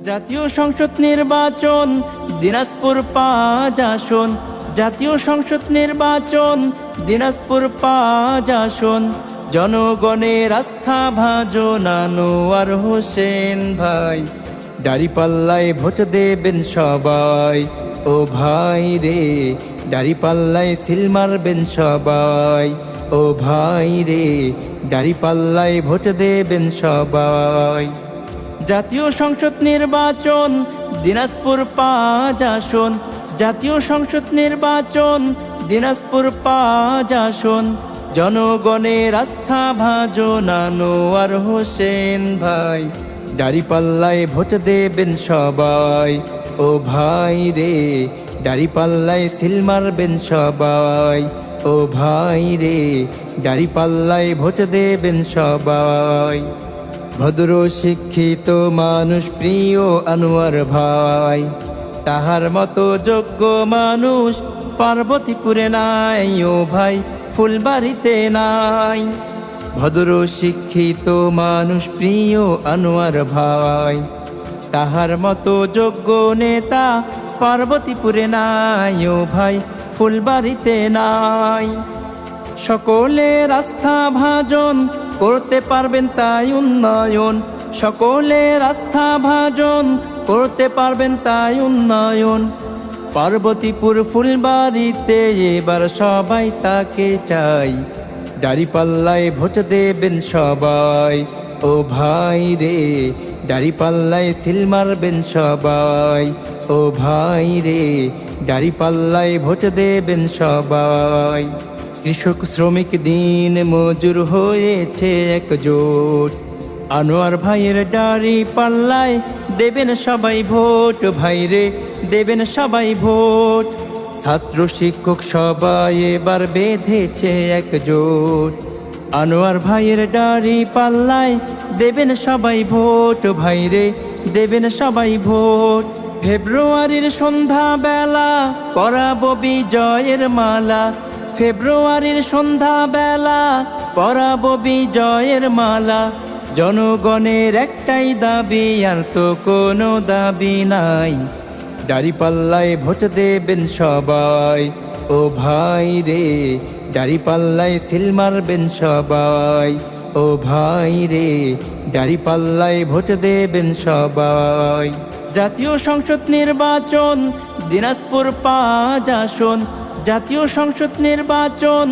জাতীয় সংসদ নির্বাচন দিনাজপুর ৫ আসন। জাতীয় সংসদ নির্বাচন দিনাজপুর ৫ আসন। জনগণের আস্থা ভাজন আনোয়ার হোসেন ভাই। দাঁড়িপাল্লায় ভোট দেবেন সবাই, ও ভাই রে। দাঁড়িপাল্লায় সিল মারবেন সবাই, ও ভাই রে। দাঁড়িপাল্লায় ভোট দেবেন সবাই। জাতীয় সংসদ নির্বাচন দিনাজপুর ৫ আসন। জাতীয় সংসদ নির্বাচন দিনাজপুর ৫ আসন। জনগণের আস্থা ভাজন আনোয়ার হোসেন ভাই। দাঁড়িপাল্লায় ভোট দেবেন সবাই, ও ভাই রে। দাঁড়িপাল্লায় সিল মারবেন সবাই, ও ভাই রে। দাঁড়িপাল্লায় ভোট দেবেন সবাই। ভদ্র শিক্ষিত মানুষ প্রিয় আনোয়ার ভাই। তাহার মতো যোগ্য মানুষ পার্বতীপুরে নাই, ও ভাই ফুলবাড়িতে নাই। ভদ্র শিক্ষিত মানুষ প্রিয় আনোয়ার ভাই। তাহার মতো যোগ্য নেতা পার্বতীপুরে নাই, ও ভাই ফুলবাড়িতে নাই। সকলের আস্থা ভাজন করতে পারবেন তাই উন্নয়ন। সকলের আস্থা ভাজন করতে পারবেন তাই উন্নয়ন। পার্বতীপুর ফুলবাড়িতে এবার সবাই তাকে চাই। দাঁড়িপাল্লায় ভোট দেবেন সবাই, ও ভাই রে। দাঁড়িপাল্লায় সিল মারবেন সবাই, ও ভাই রে। দাঁড়িপাল্লায় ভোট দেবেন সবাই। কৃষক শ্রমিক দিন মজুর হয়েছে একজোট। আনোয়ার ভাইয়ের দাঁড়িপাল্লায় দেবেন সবাই ভোট, ভাই রে। দেবেন সবাই ভোট। ছাত্র শিক্ষক সবাই এবার বেঁধেছে একজোট। আনোয়ার ভাইয়ের দাঁড়িপাল্লায় দেবেন সবাই ভোট, ভাই রে। দেবেন সবাই ভোট। ফেব্রুয়ারির সন্ধ্যা বেলা পরাবো বিজয়ের মালা। ফেব্রুয়ারির সন্ধ্যা বেলা পরাবো বিজয়ের মালা। জনগণের একটাই দাবি, আর তো কোনো দাবি নাই। দাঁড়িপাল্লায় ভোট দেবেন সবাই, ও ভাই রে। দাঁড়িপাল্লায় সিল মারবেন সবাই, ও ভাই রে। দাঁড়িপাল্লায় ভোট দেবেন সবাই। জাতীয় সংসদ নির্বাচন দিনাজপুর ৫ আসন। জাতীয় সংসদ নির্বাচন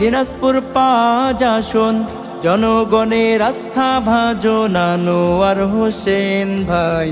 দিনাজপুর ৫ আসন। জনগণের আস্থা ভাজন আনোয়ার হোসেন ভাই।